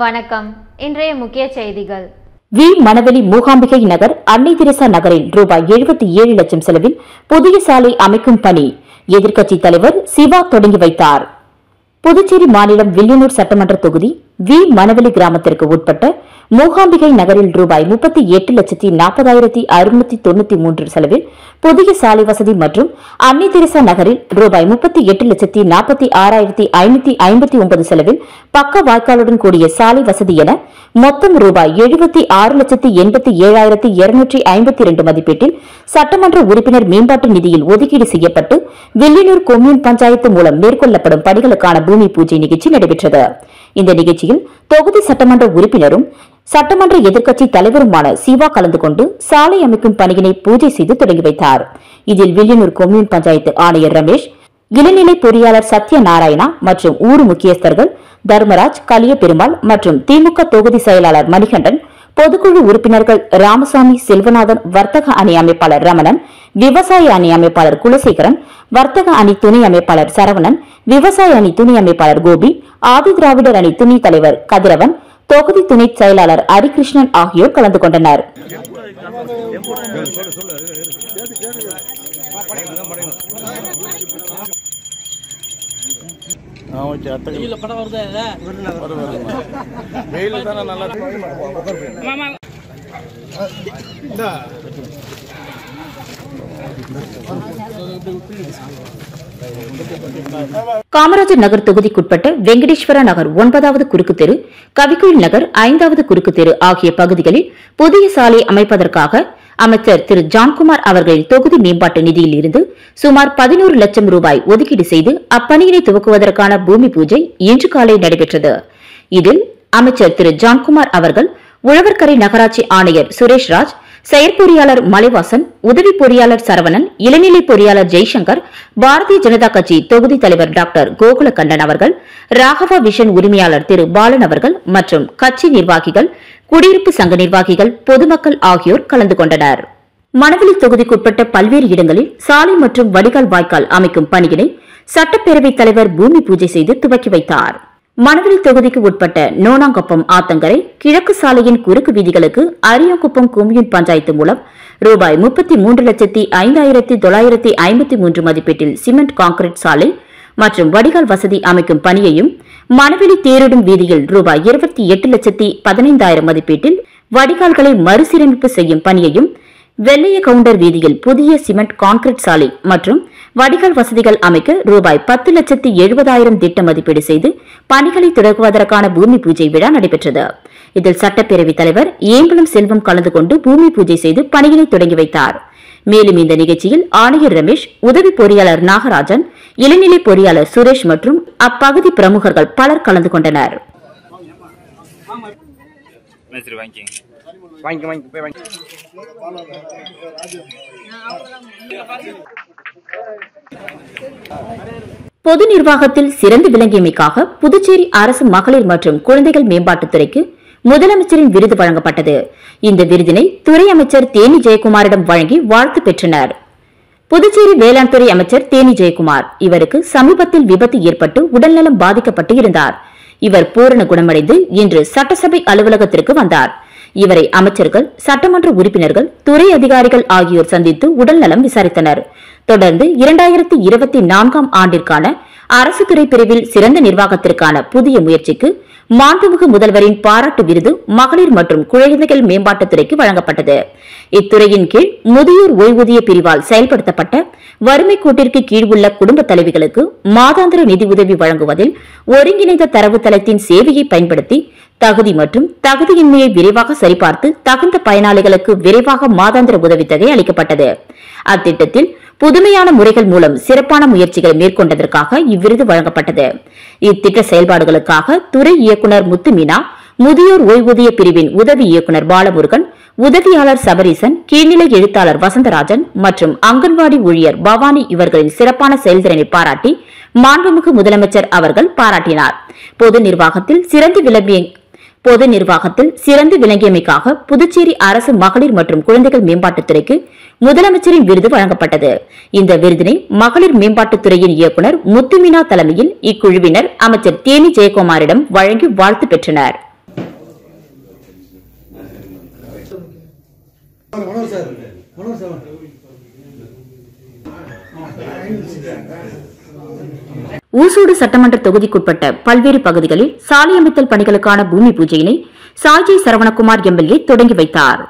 வணக்கம். இன்றைய முக்கிய செய்திகள். வி. மணவெளி மூகாம்பிகை நகர் அன்னை தெரசா நகரில் ரூபாய் 77 லட்சம் செலவில் புதிய சாலை அமைக்கும் பணி எதிர்க்கட்சித் தலைவர் சிவா தொடங்கி வைத்தார். புதுச்சேரி மாநிலம் வில்லியனூர் சட்டமன்ற தொகுதி வி. மணவெளி கிராமத்திற்கு உட்பட்ட மூகாம்பிகை நகரில் ரூபாய் 38,40,693 செலவில் புதிய சாலை வசதி மற்றும் அன்னை தெரசா நகரில் ரூபாய் 38,46,559 செலவில் பக்க வாய்க்காலுடன் கூடிய சாலை வசதி என மொத்தம் ரூபாய் 76,87,252 மதிப்பீட்டில் சட்டமன்ற உறுப்பினர் மேம்பாட்டு நிதியில் ஒதுக்கீடு செய்யப்பட்டு வில்லியனூர் கொம்யூன் பஞ்சாயத்து மூலம் மேற்கொள்ளப்படும் பணிகளுக்கான பூமி பூஜை நிகழ்ச்சி நடைபெற்றது. இந்த நிகழ்ச்சியில் தொகுதி சட்டமன்ற உறுப்பினரும் சட்டமன்ற எதிர்க்கட்சி தலைவருமான சிவா கலந்து கொண்டு சாலை அமைக்கும் பணியினை பூஜை செய்து தொடங்கி வைத்தார். இதில் வில்லியனூர் கொம்யூன் பஞ்சாயத்து ஆணையர் ரமேஷ், இளநிலை பொறியாளர் சத்யநாராயணா மற்றும் ஊர் முக்கியஸ்தர்கள் தர்மராஜ், கலியபெருமாள் மற்றும் திமுக தொகுதி செயலாளர் மணிகண்டன், பொதுக்குழு உறுப்பினர்கள் ராமசாமி, செல்வநாதன், வர்த்தக அணி அமைப்பாளர் ரமணன், விவசாய அணி அமைப்பாளர் குலசேகரன், வர்த்தக அணி துணை அமைப்பாளர் சரவணன், விவசாய அணி துணை அமைப்பாளர் கோபி, ஆதி திராவிடர் அணி துணை தலைவர் கதிரவன், தொகுதி துணை செயலாளர் ஹரிகிருஷ்ணன் ஆகியோர் கலந்து கொண்டனர். காமராஜர் நகர் தொகுதிக்குட்பட்ட வெங்கடேஸ்வர நகர் 9வது குறுக்கு தெரு, கவிக்குயில் நகர் 5வது குறுக்கு தெரு ஆகிய பகுதிகளில் புதிய சாலை அமைப்பதற்காக அமைச்சர் திரு ஜான்குமார் அவர்களின் தொகுதி மேம்பாட்டு நிதியில் இருந்து சுமார் 11 லட்சம் ரூபாய் ஒதுக்கீடு செய்து அப்பணியினை துவக்குவதற்கான பூமி பூஜை இன்று காலை நடைபெற்றது. இதில் அமைச்சர் திரு ஜான்குமார் அவர்கள், உழவர்கரை நகராட்சி ஆணையர் சுரேஷ்ராஜ், செயற்பொறியாளர் மலைவாசன், உதவி பொறியாளர் சரவணன், இளநிலை பொறியாளர் ஜெய்சங்கர், பாரதிய ஜனதா கட்சி தொகுதி தலைவர் டாக்டர் கோகுலகண்ணன் அவர்கள், ராகவா விஷன் உரிமையாளர் திரு பாலன் அவர்கள் மற்றும் கட்சி நிர்வாகிகள், குடியிருப்பு சங்க நிர்வாகிகள், பொதுமக்கள் ஆகியோர் கலந்து கொண்டனர். மணவெளி தொகுதிக்குட்பட்ட பல்வேறு இடங்களில் சாலை மற்றும் வடிகால் வாய்க்கால் அமைக்கும் பணியினை சட்டப்பேரவைத் தலைவர் பூமி பூஜை செய்து துவக்கி வைத்தார். மணவெளி தொகுதிக்கு உட்பட்ட நோனாங்குப்பம் ஆத்தங்கரை கிழக்கு சாலையின் குறுக்கு வீதிகளுக்கு அரியாங்குப்பம் கொம்யூன் பஞ்சாயத்து மூலம் ரூபாய் 33,05,953 மதிப்பீட்டில் சிமெண்ட் கான்கிரீட் சாலை மற்றும் வடிகால் வசதி அமைக்கும் பணியையும், மணவெளி தேரிடும் வீதியில் ரூபாய் 28,15,000 மதிப்பீட்டில் வடிகால்களை மறுசீரமைப்பு செய்யும் பணியையும், வெள்ளைய கவுண்டர் வீதியில் புதிய சிமெண்ட் கான்கிரீட் சாலை மற்றும் வடிகால் வசதிகள் அமைக்க ரூபாய் 10,70,000 திட்ட மதிப்பீடு செய்து பணிகளை தொடங்குவதற்கான பூமி பூஜை விழா நடைபெற்றது. இதில் சட்டப்பேரவைத் தலைவர் ஏம்பலம் செல்வம் கலந்து கொண்டு பூமி பூஜை செய்து பணிகளை தொடங்கி வைத்தார். மேலும் இந்த நிகழ்ச்சியில் ஆணையர் ரமேஷ், உதவி பொறியாளர் நாகராஜன், இளநிலை பொறியாளர் சுரேஷ் மற்றும் அப்பகுதி பிரமுகர்கள் பலர் கலந்து கொண்டனர். பொது நிர்வாகத்தில் சிறந்து விளங்கியமைக்காக புதுச்சேரி அரசு மகளிர் மற்றும் குழந்தைகள் மேம்பாட்டுத்துறைக்கு முதலமைச்சரின் விருது வழங்கப்பட்டது. இந்த விருதினை துறை அமைச்சர் தேனி ஜெயக்குமாரிடம் வழங்கி வாழ்த்து பெற்றனர். புதுச்சேரி வேளாண் துறை அமைச்சர் தேனி ஜெயக்குமார், இவருக்கு சமீபத்தில் விபத்து ஏற்பட்டு உடல்நலம் பாதிக்கப்பட்டு இருந்தார். இவர் பூரண குணமடைந்து இன்று சட்டசபை அலுவலகத்திற்கு வந்தார். இவரை அமைச்சர்கள், சட்டமன்ற உறுப்பினர்கள், துறை அதிகாரிகள் ஆகியோர் சந்தித்து உடல்நலம் விசாரித்தனர். தொடர்ந்து 2024ஆம் ஆண்டிற்கான அரசு துறை பிரிவில் சிறந்த நிர்வாகத்திற்கான புதிய முயற்சிக்கு மாண்புமிகு முதல்வரின் பாராட்டு விருது மகளிர் மற்றும் குழந்தைகள் மேம்பாட்டுத்துறைக்கு வழங்கப்பட்டது. இத்துறையின் கீழ் முதியோர் ஓய்வூதிய பிரிவால் செயல்படுத்தப்பட்ட வறுமை கோட்டிற்கு கீழ் உள்ள குடும்ப தலைவிகளுக்கு மாதாந்திர நிதி உதவி வழங்குவதில் ஒருங்கிணைந்த தரவுத்தளத்தின் சேவையை பயன்படுத்தி தகுதி மற்றும் தகுதியின்மையை விரைவாக சரிபார்த்து தகுந்த பயனாளிகளுக்கு விரைவாக மாதாந்திர உதவித்தொகை அளிக்கப்பட்டது. அத்திட்டத்தில் புதுமையான முறைகள் மூலம் சிறப்பான முயற்சிகளை மேற்கொண்டதற்காக இவ்விருது வழங்கப்பட்டது. இத்திட்ட செயல்பாடுகளுக்காக துறை இயக்குநர் முத்துமீனா, முதியோர் ஓய்வூதிய பிரிவின் உதவி இயக்குநர் பாலமுருகன், உதவியாளர் சபரீசன், கீழ்நிலை எழுத்தாளர் வசந்தராஜன் மற்றும் அங்கன்வாடி ஊழியர் பவானி இவர்களின் சிறப்பான செயல்திறனை பாராட்டி மாண்புமிகு முதலமைச்சர் அவர்கள் பாராட்டினார். பொது நிர்வாகத்தில் சிறந்து விளங்கியமைக்காக புதுச்சேரி அரசு மகளிர் மற்றும் குழந்தைகள் மேம்பாட்டுத்துறைக்கு முதலமைச்சரின் விருது வழங்கப்பட்டது. இந்த விருதினை மகளிர் மேம்பாட்டுத்துறையின் இயக்குநர் முத்துமீனா தலைமையில் இக்குழுவினர் அமைச்சர் தேனி ஜெயக்குமாரிடம் வழங்கி வாழ்த்து பெற்றனர். ஊசூடு சட்டமன்ற தொகுதிக்குட்பட்ட பல்வேறு பகுதிகளில் சாலை அமைத்தல் பணிகளுக்கான பூமி பூஜையினை சாய்ஜி சரவணகுமார் எம்எல்ஏ தொடங்கி வைத்தார்.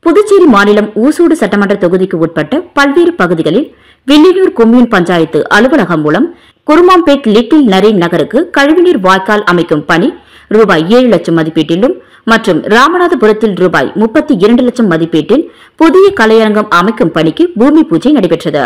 புதுச்சேரி மாநிலம் ஊசூடு சட்டமன்ற தொகுதிக்கு உட்பட்ட பல்வேறு பகுதிகளில் வில்லியனூர் கொம்யூன் பஞ்சாயத்து அலுவலகம் மூலம் குருமாம்பேட் லிட்டில் நரேன் நகருக்கு கழிவுநீர் வாய்க்கால் அமைக்கும் பணி ரூபாய் 7 லட்சம் மதிப்பீட்டிலும் மற்றும் ராமநாதபுரத்தில் ரூபாய் 32 லட்சம் மதிப்பீட்டில் புதிய கலையரங்கம் அமைக்கும் பணிக்கு பூமி பூஜை நடைபெற்றது.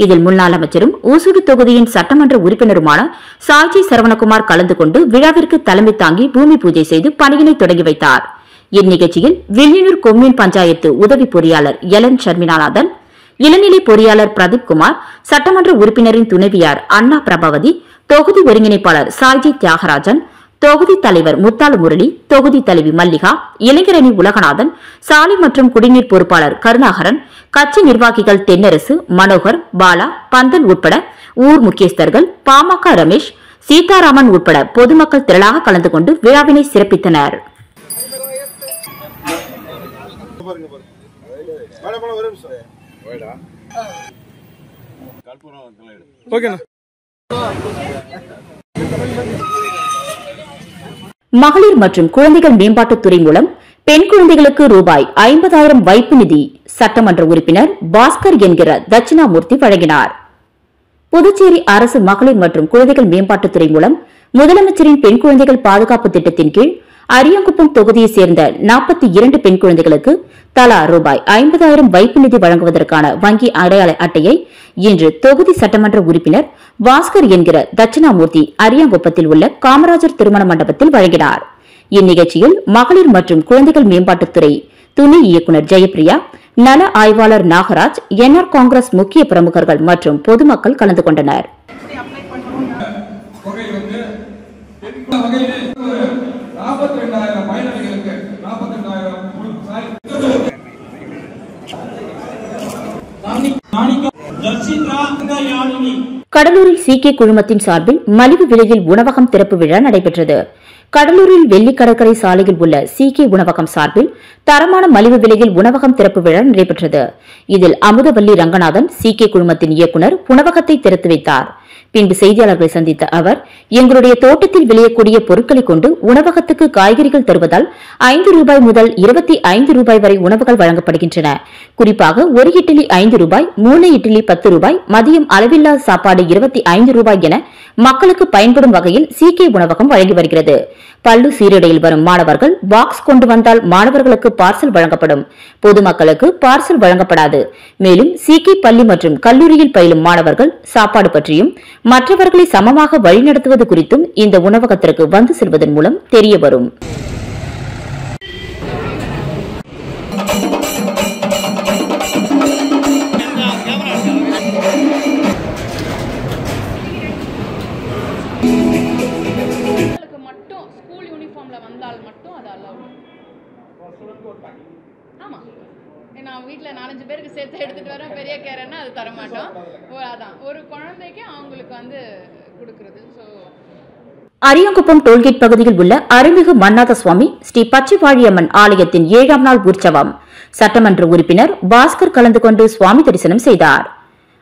இதில் முன்னாள் அமைச்சரும் ஊசூடு தொகுதியின் சட்டமன்ற உறுப்பினருமான சாய்ஜி சரவணகுமார் கலந்து கொண்டு விழாவிற்கு தலைமை தாங்கி பூமி பூஜை செய்து பணியினை தொடங்கி வைத்தார். இந்நிகழ்ச்சியில் வில்லியனூர் கொம்யூன் பஞ்சாயத்து உதவி பொறியாளர் எலன் ஷர்மிளாநாதன், இளநிலை பொறியாளர் பிரதீப் குமார், சட்டமன்ற உறுப்பினரின் துணைவியார் அண்ணா பிரபாவதி, தொகுதி ஒருங்கிணைப்பாளர் சாய்ஜி தியாகராஜன், தொகுதி தலைவர் முத்தாலு முரளி, தொகுதி தலைவி மல்லிகா, இளைஞரணி உலகநாதன், சாலை மற்றும் குடிநீர் பொறுப்பாளர் கருணாகரன், கட்சி நிர்வாகிகள் தென்னரசு, மனோகர், பாலா, பந்தல் உட்பட ஊர் முக்கியஸ்தர்கள், பாமக ரமேஷ், சீதாராமன் உட்பட பொதுமக்கள் திரளாக கலந்து கொண்டு விழாவினை சிறப்பித்தனர். மகளிர் மற்றும் குழந்தைகள் மேம்பாட்டுத்துறை மூலம் பெண் குழந்தைகளுக்கு ரூபாய் 50,000 வைப்பு நிதி சட்டமன்ற உறுப்பினர் பாஸ்கர் என்கிற தட்சிணாமூர்த்தி வழங்கினார். புதுச்சேரி அரசு மகளிர் மற்றும் குழந்தைகள் மேம்பாட்டுத்துறை மூலம் முதலமைச்சரின் பெண் குழந்தைகள் பாதுகாப்பு திட்டத்தின் கீழ் அரியாங்குப்பம் தொகுதியைச் சேர்ந்த 42 பெண் குழந்தைகளுக்கு தலா ரூபாய் 50,000 வைப்பு நிதி வழங்குவதற்கான வங்கி அடையாள அட்டையை இன்று தொகுதி சட்டமன்ற உறுப்பினர் பாஸ்கர் என்கிற தட்சிணாமூர்த்தி அரியாங்குப்பத்தில் உள்ள காமராஜர் திருமண மண்டபத்தில் வழங்கினார். இந்நிகழ்ச்சியில் மகளிர் மற்றும் குழந்தைகள் மேம்பாட்டுத்துறை துணை இயக்குநர் ஜெயப்பிரியா, நல ஆய்வாளர் நாகராஜ், என்ஆர் காங்கிரஸ் முக்கிய பிரமுகர்கள் மற்றும் பொதுமக்கள் கலந்து கொண்டனர். கடலூரில் சீகே குழுமத்தின் சார்பில் மலிவு விலையில் உணவகம் திறப்பு விழா நடைபெற்றது. கடலூரில் வெள்ளி கடற்கரை சாலையில் உள்ள சீகே உணவகம் சார்பில் தரமான மலிவு விலையில் உணவகம் திறப்பு விழா நடைபெற்றது. இதில் அமுதவல்லி ரங்கநாதன், சீகே குழுமத்தின் இயக்குநர், உணவகத்தை திறந்து வைத்தார். பின்பு செய்தியாளர்களை சந்தித்த அவர், எங்களுடைய தோட்டத்தில் விளையக்கூடிய பொருட்களை கொண்டு உணவகத்துக்கு காய்கறிகள் தருவதால் 5 ரூபாய் முதல் 25 ரூபாய் வரை உணவுகள் வழங்கப்படுகின்றன. குறிப்பாக ஒரு இட்லி 5 ரூபாய், 3 இட்லி 10 ரூபாய், மதியம் அளவில்லாத சாப்பாடு 25 ரூபாய் என மக்களுக்கு பயன்படும் வகையில் சீகே உணவகம் வழங்கி வருகிறது. பள்ளு சீருடையில் வரும் மாணவர்கள் பாக்ஸ் கொண்டு வந்தால் மாணவர்களுக்கு பார்சல் வழங்கப்படும், பொதுமக்களுக்கு பார்சல் வழங்கப்படாது. மேலும் சீகே பள்ளி மற்றும் கல்லூரியில் பயிலும் மாணவர்கள் சாப்பாடு பற்றியும் மற்றவர்களை சமமாக வழிநடத்துவது குறித்தும் இந்த உணவகத்திற்கு வந்து செல்வதன் மூலம் தெரிய வரும். நான் வீட்டில் 4-5 பேருக்கு சேர்த்து எடுத்துகிட்டு வரேன், பெரிய கேரன்னா அது தரமாட்டோம். அதான் ஒரு குழந்தைக்கு அவங்களுக்கு வந்து கொடுக்குறது. ஸோ அரியாங்குப்பம் டோல்கேட் பகுதியில் உள்ள அருள்மிகு மன்னாத சுவாமி ஸ்ரீ பச்சைவாழியம்மன் ஆலயத்தின் 7ஆம் நாள் உற்சவம் சட்டமன்ற உறுப்பினர் பாஸ்கர் கலந்து கொண்டு சுவாமி தரிசனம் செய்தார்.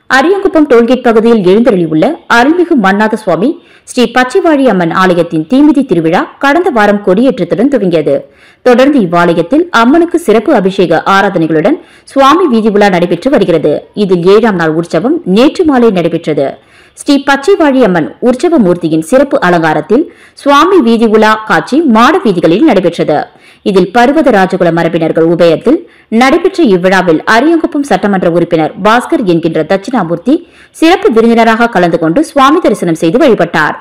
அரியாங்குப்பம் டோல்கேட் பகுதியில் எழுந்தருளியுள்ள அருள்மிகு மன்னாத சுவாமி ஸ்ரீ பச்சைவாழியம்மன் ஆலயத்தின் தீமிதி திருவிழா கடந்த வாரம் கொடியேற்றத்துடன் துவங்கியது. தொடர்ந்து இவ்வாலயத்தில் அம்மனுக்கு சிறப்பு அபிஷேக ஆராதனைகளுடன் சுவாமி வீதி உலா நடைபெற்று வருகிறது. இதில் 7ஆம் நாள் உற்சவம் நேற்று மாலை நடைபெற்றது. ஸ்ரீ பச்சைவாழியம்மன் உற்சவ மூர்த்தியின் சிறப்பு அலங்காரத்தில் சுவாமி வீதி உலா காட்சி மாட வீதிகளில் நடைபெற்றது. இதில் பர்வத ராஜகுல மரபினர்கள் உபயத்தில் நடைபெற்ற இவ்விழாவில் அரியாங்குப்பம் சட்டமன்ற உறுப்பினர் பாஸ்கர் என்கின்ற தட்சிணாமூர்த்தி சிறப்பு விருந்தினராக கலந்து கொண்டு சுவாமி தரிசனம் செய்து வழிபட்டார்.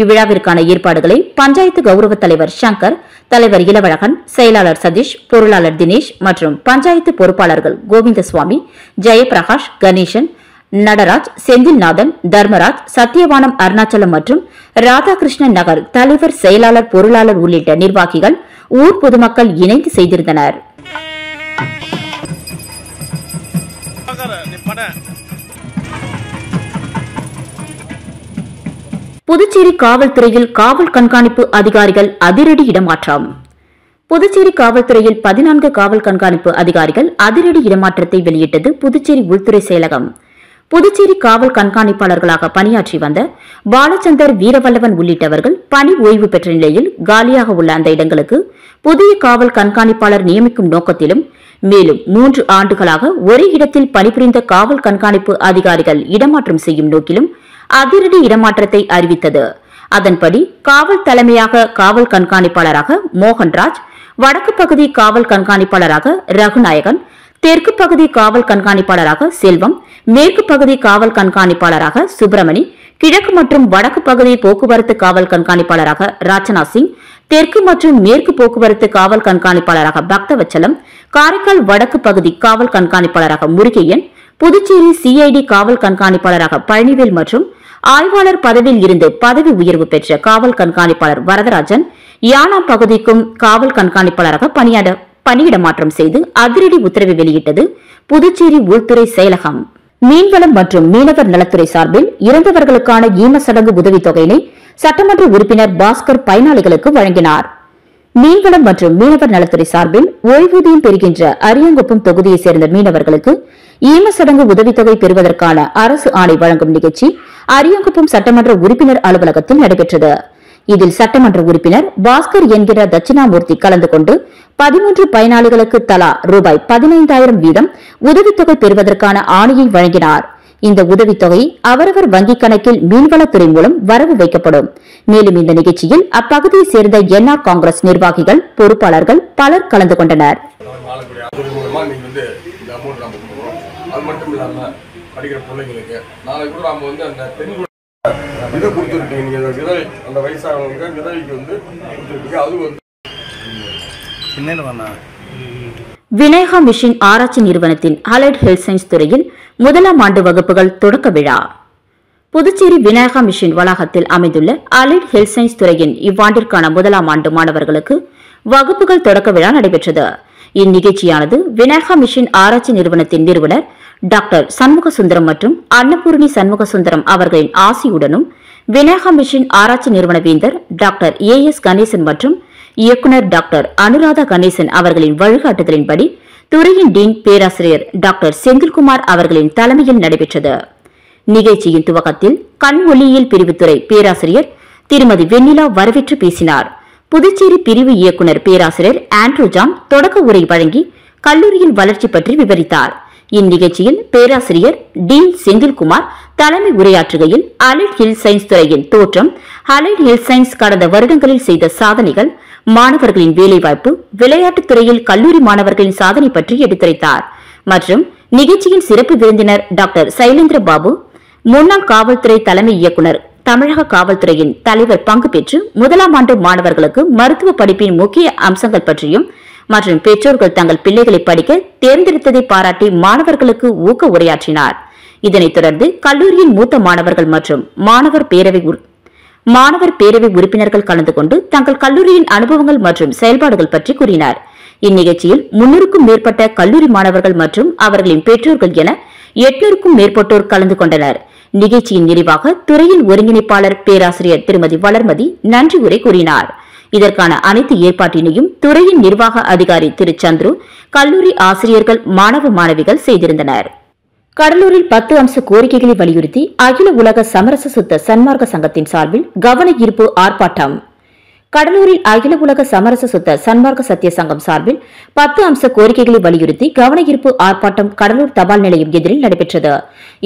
இவ்விழாவிற்கான ஏற்பாடுகளை பஞ்சாயத்து கௌரவ தலைவர் சங்கர், தலைவர் இளவழகன், செயலாளர் சதீஷ், பொருளாளர் தினேஷ் மற்றும் பஞ்சாயத்து பொறுப்பாளர்கள் கோவிந்தசுவாமி, ஜெயபிரகாஷ், கணேசன், நடராஜ், செந்தில்நாதன், தர்மராஜ், சத்தியவானம், அருணாச்சலம் மற்றும் ராதாகிருஷ்ணன் நகர் தலைவர், செயலாளர், பொருளாளர் உள்ளிட்ட நிர்வாகிகள், ஊர் பொதுமக்கள் இணைந்து செய்திருந்தனர். புதுச்சேரி காவல்துறையில் காவல் கண்காணிப்பு அதிகாரிகள் அதிரடி இடமாற்றம். புதுச்சேரி காவல்துறையில் 14 காவல் கண்காணிப்பு அதிகாரிகள் அதிரடி இடமாற்றத்தை வெளியிட்டது புதுச்சேரி உள்துறை செயலகம். புதுச்சேரி காவல் கண்காணிப்பாளர்களாக பணியாற்றி வந்த பாலச்சந்தர், வீரவல்லவன் உள்ளிட்டவர்கள் பணி ஓய்வு பெற்ற நிலையில் காலியாக உள்ள அந்த இடங்களுக்கு புதிய காவல் கண்காணிப்பாளர் நியமிக்கும் நோக்கத்திலும், மேலும் 3 ஆண்டுகளாக ஒரே இடத்தில் பணிபுரிந்த காவல் கண்காணிப்பு அதிகாரிகள் இடமாற்றம் செய்யும் நோக்கிலும் அதிரடி இடமாற்றத்தை அறிவித்தது. அதன்படி காவல் தலைமையாக காவல் கண்காணிப்பாளராக மோகன்ராஜ், வடக்கு பகுதி காவல் கண்காணிப்பாளராக ரகுநாயகன், தெற்கு பகுதி காவல் கண்காணிப்பாளராக செல்வம், மேற்கு பகுதி காவல் கண்காணிப்பாளராக சுப்பிரமணி, கிழக்கு மற்றும் வடக்கு பகுதி போக்குவரத்து காவல் கண்காணிப்பாளராக ராச்சனா சிங், தெற்கு மற்றும் மேற்கு போக்குவரத்து காவல் கண்காணிப்பாளராக பக்தவச்சலம், காரைக்கால் வடக்கு பகுதி காவல் கண்காணிப்பாளராக முருகையன், புதுச்சேரி சிஐடி காவல் கண்காணிப்பாளராக பழனிவேல் மற்றும் ஆய்வாளர் பதவியில் இருந்து பதவி உயர்வு பெற்ற காவல் கண்காணிப்பாளர் வரதராஜன் யானாம் பகுதிக்கும் காவல் கண்காணிப்பாளராக பணியிடமாற்றம் செய்து அதிரடி உத்தரவை வெளியிட்டது புதுச்சேரி உள்துறை செயலகம். மீன்வளம் மற்றும் மீனவர் நலத்துறை சார்பில் இறந்தவர்களுக்கான ஈம சடங்கு உதவித்தொகையினை சட்டமன்ற உறுப்பினர் பாஸ்கர் பயனாளிகளுக்கு வழங்கினார். மீன்வளம் மற்றும் மீனவர் நலத்துறை சார்பில் ஓய்வூதியம் பெறுகின்ற அரியாங்குப்பம் தொகுதியைச் சேர்ந்த மீனவர்களுக்கு ஈம சடங்கு உதவித்தொகை பெறுவதற்கான அரசு ஆணை வழங்கும் நிகழ்ச்சி அரியாங்குப்பம் சட்டமன்ற உறுப்பினர் அலுவலகத்தில் நடைபெற்றது. இதில் சட்டமன்ற உறுப்பினர் பாஸ்கர் என்கிற தட்சிணாமூர்த்தி கலந்து கொண்டு 13 பயனாளிகளுக்கு தலா ரூபாய் 15,000 வீதம் உதவித்தொகை பெறுவதற்கான ஆணையை வழங்கினார். இந்த உதவித்தொகை அவரவர் வங்கிக் கணக்கில் மீன்வளத்துறை மூலம் வரவு வைக்கப்படும். மேலும் இந்த நிகழ்ச்சியில் அப்பகுதியைச் சேர்ந்த என்ஆர் காங்கிரஸ் நிர்வாகிகள், பொறுப்பாளர்கள் பலர் கலந்து கொண்டனர். விநாயகா மிஷன் ஆராய்ச்சி நிறுவனத்தின் அலைட் ஹெல்த் சயின்ஸ் துறையில் 1ஆம் ஆண்டு வகுப்புகள் தொடக்க விழா. புதுச்சேரி விநாயகா மிஷன் வளாகத்தில் அமைந்துள்ள அலைட் ஹெல்த் சயின்ஸ் துறையின் இவ்வாண்டிற்கான 1ஆம் ஆண்டு மாணவர்களுக்கு வகுப்புகள் தொடக்க விழா நடைபெற்றது. இந்நிகழ்ச்சியானது விநாயகா மிஷன் ஆராய்ச்சி நிறுவனத்தின் நிறுவனர் டாக்டர் சண்முகசுந்தரம் மற்றும் அன்னபூரணி சண்முகசுந்தரம் அவர்களின் ஆசியுடனும், விநாயகா மிஷன் ஆராய்ச்சி நிறுவன வேந்தர் டாக்டர் ஏஎஸ் கணேசன் மற்றும் இயக்குநர் டாக்டர் அனுராதா கணேசன் அவர்களின் வழிகாட்டுதலின்படி துறையின் டீன் பேராசிரியர் டாக்டர் செந்தில்குமார் அவர்களின் தலைமையில் நடைபெற்றது. நிகழ்ச்சியின் துவக்கத்தில் கண் ஒளியியல் பிரிவுத்துறை பேராசிரியர் திருமதி வெண்ணிலா வரவேற்று பேசினார். புதுச்சேரி பிரிவு இயக்குநர் பேராசிரியர் ஆண்ட்ரூஜான் தொடக்க உரை வழங்கி கல்லூரியின் வளர்ச்சி பற்றி விவரித்தார். இந்நிகழ்ச்சியில் பேராசிரியர் டீன் செந்தில்குமார் தலைமை உரையாற்றுகையில் அலைட் ஹெல்த் சயின்ஸ் துறையின் தோற்றம், அலைட் ஹெல்த் சயின்ஸ் கடந்த வருடங்களில் செய்த சாதனைகள், மாணவர்களின் வேலைவாய்ப்பு, விளையாட்டுத் துறையில் கல்லூரி மாணவர்களின் சாதனை பற்றி எடுத்துரைத்தார். மற்றும் நிகழ்ச்சியின் சிறப்பு விருந்தினர் டாக்டர் சைலேந்திர பாபு, முன்னாள் காவல்துறை தலைமை இயக்குநர், தமிழக காவல்துறையின் தலைவர் பங்கு பெற்று 1ஆம் ஆண்டு மாணவர்களுக்கு மருத்துவ படிப்பின் முக்கிய அம்சங்கள் பற்றியும் மற்றும் பெற்றோர்கள் தங்கள் பிள்ளைகளை படிக்க தேர்ந்தெடுத்ததை பாராட்டி மாணவர்களுக்கு ஊக்க உரையாற்றினார். இதனைத் தொடர்ந்து கல்லூரியின் மூத்த மாணவர்கள் மற்றும் மாணவர் பேரவை உறுப்பினர்கள் கலந்து கொண்டு தங்கள் கல்லூரியின் அனுபவங்கள் மற்றும் செயல்பாடுகள் பற்றி கூறினார். இந்நிகழ்ச்சியில் 300க்கும் மேற்பட்ட கல்லூரி மாணவர்கள் மற்றும் அவர்களின் பெற்றோர்கள் என 800க்கும் மேற்பட்டோர் கலந்து கொண்டனர். நிகழ்ச்சியின் நிறைவாக துறையின் ஒருங்கிணைப்பாளர் பேராசிரியர் திருமதி வளர்மதி நன்றி உரை கூறினார். இதற்கான அனைத்து ஏற்பாட்டினையும் துறையின் நிர்வாக அதிகாரி திரு சந்துரு, கல்லூரி ஆசிரியர்கள், மாணவ மாணவிகள் செய்திருந்தனர். கடலூரில் 10 அம்ச கோரிக்கைகளை வலியுறுத்தி அகில உலக சமரச சுத்த சன்மார்க்க சங்கத்தின் சார்பில் கவன ஈர்ப்பு ஆர்ப்பாட்டம். கடலூரில் அகில உலக சமரச சுத்த சன்மார்க்க சத்திய சங்கம் சார்பில் 10 அம்ச கோரிக்கைகளை வலியுறுத்தி கவன ஈர்ப்பு ஆர்ப்பாட்டம் கடலூர் தபால் நிலையம் எதிரில் நடைபெற்றது.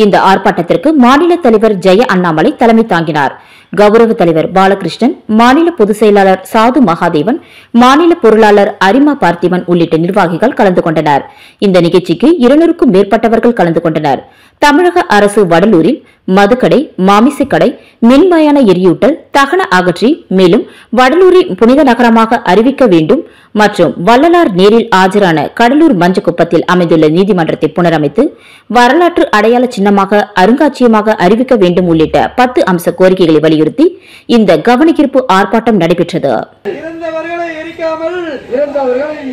இந்த ஆர்ப்பாட்டத்திற்கு மாநில தலைவர் ஜெய அண்ணாமலை தலைமை தாங்கினார். கௌரவ தலைவர் பாலகிருஷ்ணன், மாநில பொதுச் செயலாளர் சாது மகாதேவன், மாநில பொருளாளர் அரிமா பார்த்திபன் உள்ளிட்ட நிர்வாகிகள் கலந்து கொண்டனர். இந்த நிகழ்ச்சிக்கு 200க்கும் மேற்பட்டவர்கள் கலந்து கொண்டனர். தமிழக அரசு வடலூரில் மதுக்கடை, மாமிசக்கடை, மின்மயான எரியூட்டல், தகன அகற்றி மேலும் வடலூரை புனித நகரமாக அறிவிக்க வேண்டும் மற்றும் வள்ளலார் நேரில் ஆஜரான கடலூர் மஞ்சக்குப்பத்தில் அமைந்துள்ள நீதிமன்றத்தை புனரமைத்து வரலாற்று அடையாள சின்னமாக அருங்காட்சியகமாக அறிவிக்க வேண்டும் உள்ளிட்ட 10 அம்ச கோரிக்கைகளை வலியுறுத்தி இந்த கவனஈர்ப்பு ஆர்ப்பாட்டம் நடைபெற்றது.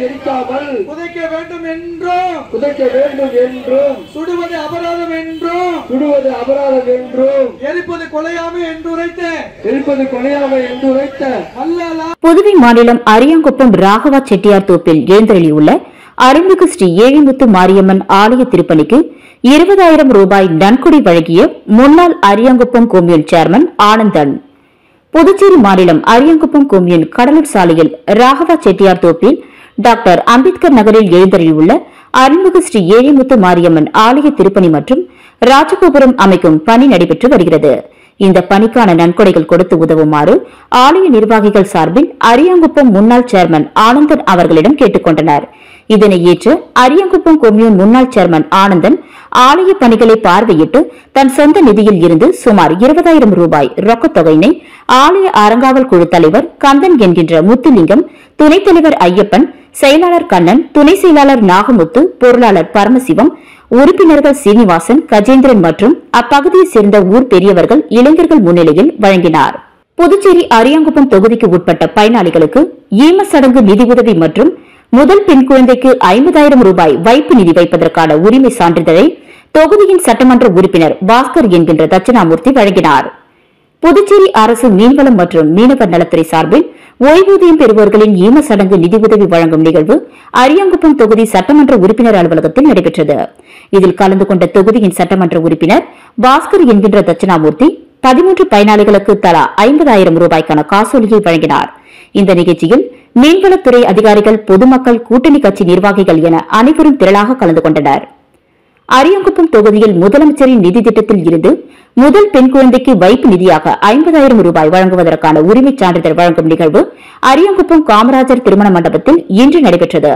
எரிக்காமல் புதைக்க வேண்டும் என்றும் சுடுவது அபராதம் என்றும் எரிப்பது கொலையாமை என்று உரைத்த புதுவை மாநிலம் அரியாங்குப்பம் ராகவா செட்டியார் தோப்பில் எழுந்தருளியுள்ள அருள்மிகு ஸ்ரீ ஏழிமுத்து மாரியம்மன் ஆலய திருப்பணிக்கு 20,000 ரூபாய் நன்கொடை வழங்கிய முன்னாள் அரியாங்குப்பம் கொம்யூன் சேர்மன் ஆனந்தன். புதுச்சேரி மாநிலம் அரியாங்குப்பம் கொம்யூன் கடலூர் சாலையில் ராகவா செட்டியார் தோப்பில் டாக்டர் அம்பேத்கர் நகரில் எழுந்தருளியுள்ள அருள்மிகு ஸ்ரீ ஏழிமுத்து மாரியம்மன் ஆலய திருப்பணி மற்றும் ராஜகோபுரம் அமைக்கும் பணி நடைபெற்று வருகிறது. இந்த பணிக்கான நன்கொடைகள் கொடுத்து உதவுமாறு ஆலய நிர்வாகிகள் சார்பில் அரியாங்குப்பம் முன்னாள் சேர்மன் ஆனந்தன் அவர்களிடம் கேட்டுக் கொண்டனர். இதனை ஏற்று அரியாங்குப்பம் கொம்யூன் முன்னாள் சேர்மன் ஆனந்தன் ஆலய பணிகளை பார்வையிட்டு தன் சொந்த நிதியில் இருந்து சுமார் 20,000 ரூபாய் ரொக்கத் தொகையினை ஆலய அறங்காவல் குழு தலைவர் கந்தன் என்கின்ற முத்துலிங்கம், துணைத் தலைவர் ஐயப்பன், செயலாளர் கண்ணன், துணை செயலாளர் நாகமுத்து, பொருளாளர் பரமசிவம், உறுப்பினர்கள் சீனிவாசன், கஜேந்திரன் மற்றும் அப்பகுதியைச் சேர்ந்த ஊர் பெரியவர்கள், இளைஞர்கள் முன்னிலையில் வழங்கினார். புதுச்சேரி அரியாங்குப்பம் தொகுதிக்கு உட்பட்ட பயனாளிகளுக்கு ஈம சடங்கு நிதியுதவி மற்றும் முதல் பெண் குழந்தைக்கு 50,000 ரூபாய் வைப்பு நிதி வைப்பதற்கான உரிமை சான்றிதழை தொகுதியின் சட்டமன்ற உறுப்பினர் பாஸ்கர் என்கின்ற தட்சிணாமூர்த்தி வழங்கினார். புதுச்சேரி அரசு மீன்வளம் மற்றும் மீனவர் நலத்துறை சார்பில் ஓய்வூதியம் பெறுவோர்களின் ஈம சடங்கு நிதியுதவி வழங்கும் நிகழ்வு அரியாங்குப்பம் தொகுதி சட்டமன்ற உறுப்பினர் அலுவலகத்தில் நடைபெற்றது. இதில் கலந்து கொண்ட தொகுதியின் சட்டமன்ற உறுப்பினர் பாஸ்கர் என்கின்ற தட்சிணாமூர்த்தி 13 பயனாளிகளுக்கு தலா 50,000 ரூபாய்க்கான காசோலியை வழங்கினார். இந்த நிகழ்ச்சியில் மீன்வளத்துறை அதிகாரிகள், பொதுமக்கள், கூட்டணி கட்சி நிர்வாகிகள் என அனைவரும் திரளாக கலந்து கொண்டனர். அரியாங்குப்பம் தொகுதியில் முதலமைச்சரின் நிதி திட்டத்தில் இருந்து முதல் பெண் குழந்தைக்கு வைப்பு நிதியாக 50,000 ரூபாய் வழங்குவதற்கான உரிமை சான்றிதழ் வழங்கும் நிகழ்வு அரியாங்குப்பம் காமராஜர் திருமண மண்டபத்தில் இன்று நடைபெற்றது.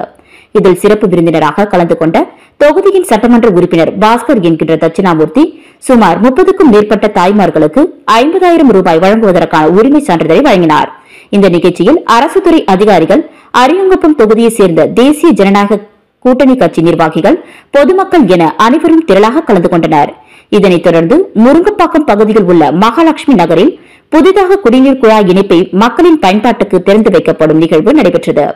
இதில் சிறப்பு விருந்தினராக கலந்து கொண்ட தொகுதியின் சட்டமன்ற உறுப்பினர் பாஸ்கர் என்கின்ற தட்சிணாமூர்த்தி சுமார் 30க்கும் மேற்பட்ட தாய்மார்களுக்கு 50,000 ரூபாய் வழங்குவதற்கான உரிமை சான்றிதழை வழங்கினார். இந்த நிகழ்ச்சியில் அரசு துறை அதிகாரிகள், அரியாங்குப்பம் தொகுதியைச் சேர்ந்த தேசிய ஜனநாயக கூட்டணி கட்சி நிர்வாகிகள், பொதுமக்கள் என அனைவரும் திரளாக கலந்து கொண்டனர். இதனைத் தொடர்ந்து முருங்கப்பாக்கம் பகுதியில் உள்ள மகாலட்சுமி நகரில் புதிதாக குடிநீர் குழாய் இணைப்பை மக்களின் பயன்பாட்டுக்கு திறந்து வைக்கப்படும் நிகழ்வு நடைபெற்றது.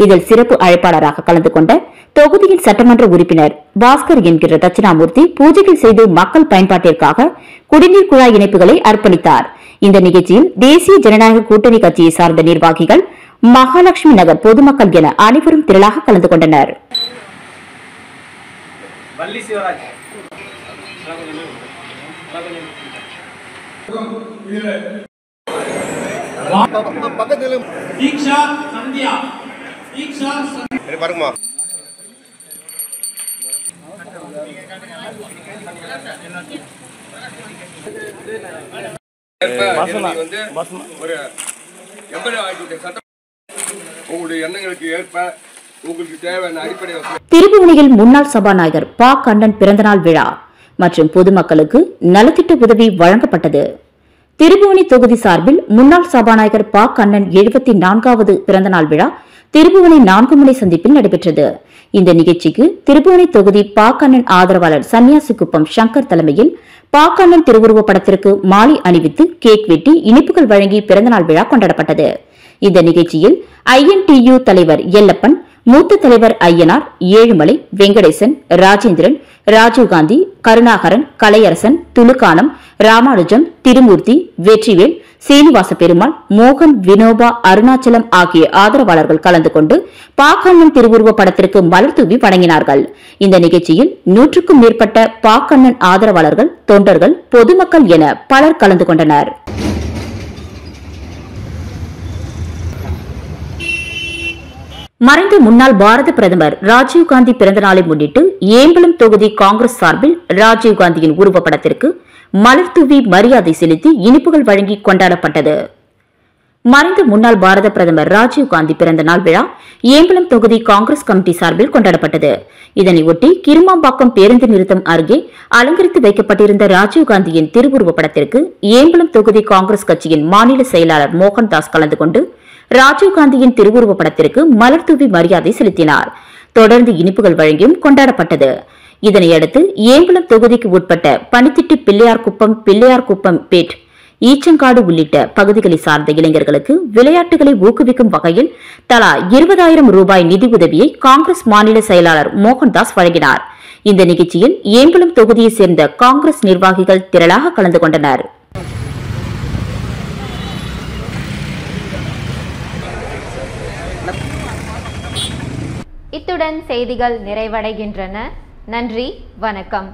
இதில் சிறப்பு அழைப்பாளராக கலந்து கொண்ட தொகுதியின் சட்டமன்ற உறுப்பினர் பாஸ்கர் என்கிற தட்சிணாமூர்த்தி பூஜைகள் செய்து மக்கள் பயன்பாட்டிற்காக குடிநீர் குழாய் இணைப்புகளை அர்ப்பணித்தார். இந்த நிகழ்ச்சியில் தேசிய ஜனநாயக கூட்டணி கட்சியை சார்ந்த நிர்வாகிகள், மகாலட்சுமி நகர் பொதுமக்கள் என அனைவரும் திரளாக கலந்து கொண்டனர். திருபுவனையில் முன்னாள் சபாநாயகர் ப. கண்ணன் பிறந்தநாள் விழா மற்றும் பொதுமக்களுக்கு நலத்திட்ட உதவி வழங்கப்பட்டது. திருபுவனை தொகுதி சார்பில் முன்னாள் சபாநாயகர் ப. கண்ணன் 74வது பிறந்தநாள் விழா திருபுவனை 4 முனை சந்திப்பில் நடைபெற்றது. இந்த நிகழ்ச்சிக்கு திருபுவனை தொகுதி ப. கண்ணன் ஆதரவாளர் சன்னியாசிக்குப்பம் சங்கர் தலைமையில் ப. கண்ணன் திருவுருவ படத்திற்கு மாலை அணிவித்து கேக் வெட்டி இனிப்புகள் வழங்கி பிறந்தநாள் விழா கொண்டாடப்பட்டது. இந்த நிகழ்ச்சியில் INTU தலைவர் எல்லப்பன், மூத்த தலைவர் ஐயனார், ஏழுமலை, வெங்கடேசன், ராஜேந்திரன், ராஜீவ்காந்தி, கருணாகரன், கலையரசன், துலுக்கானம், ராமானுஜம், திருமூர்த்தி, வெற்றிவேல், சீனிவாச பெருமாள், மோகன், வினோபா, அருணாச்சலம் ஆகிய ஆதரவாளர்கள் கலந்து கொண்டு பாக்கண்ணன் திருவுருவ படத்திற்கு மலர் தூவி வழங்கினார்கள். இந்த நிகழ்ச்சியில் 100க்கும் மேற்பட்ட பாக்கண்ணன் ஆதரவாளர்கள், தொண்டர்கள், பொதுமக்கள் என பலர் கலந்து கொண்டனர். மறைந்த முன்னாள் பாரத பிரதமர் ராஜீவ்காந்தி பிறந்தநாளை முன்னிட்டு ஏம்பலம் தொகுதி காங்கிரஸ் சார்பில் ராஜீவ்காந்தியின் உருவப்படத்திற்கு மலர் தூவி மரியாதை செலுத்தி இனிப்புகள் வழங்கி கொண்டாடப்பட்டது. மறைந்த முன்னாள் பாரத பிரதமர் ராஜீவ்காந்தி பிறந்த நாள் விழா ஏம்பலம் தொகுதி காங்கிரஸ் கமிட்டி சார்பில் கொண்டாடப்பட்டது. இதனையொட்டி கிருமாம்பாக்கம் பேருந்து நிறுத்தம் அருகே அலங்கரித்து வைக்கப்பட்டிருந்த ராஜீவ்காந்தியின் திருவுருவ படத்திற்கு ஏம்பலம் தொகுதி காங்கிரஸ் கட்சியின் மாநில செயலாளர் மோகன்தாஸ் கலந்து கொண்டு ராஜீவ்காந்தியின் திருவுருவ படத்திற்கு மலர் தூவி மரியாதை செலுத்தினார். தொடர்ந்து இனிப்புகள் வழங்கியும் கொண்டாடப்பட்டது. இதனையடுத்து ஏம்பலம் தொகுதிக்கு உட்பட்ட பனித்திட்டு பிள்ளையார்குப்பம் பேட் ஈச்சங்காடு உள்ளிட்ட பகுதிகளை சார்ந்த இளைஞர்களுக்கு விளையாட்டுகளை ஊக்குவிக்கும் வகையில் தலா 20,000 ரூபாய் நிதி உதவியை காங்கிரஸ் மாநில செயலாளர் மோகன்தாஸ் வழங்கினார். இந்த நிகழ்ச்சியில் ஏம்பலம் தொகுதியைச் சேர்ந்த காங்கிரஸ் நிர்வாகிகள் திரளாக கலந்து கொண்டனர். இத்துடன் செய்திகள் நிறைவடைகின்றன. நன்றி, வணக்கம்.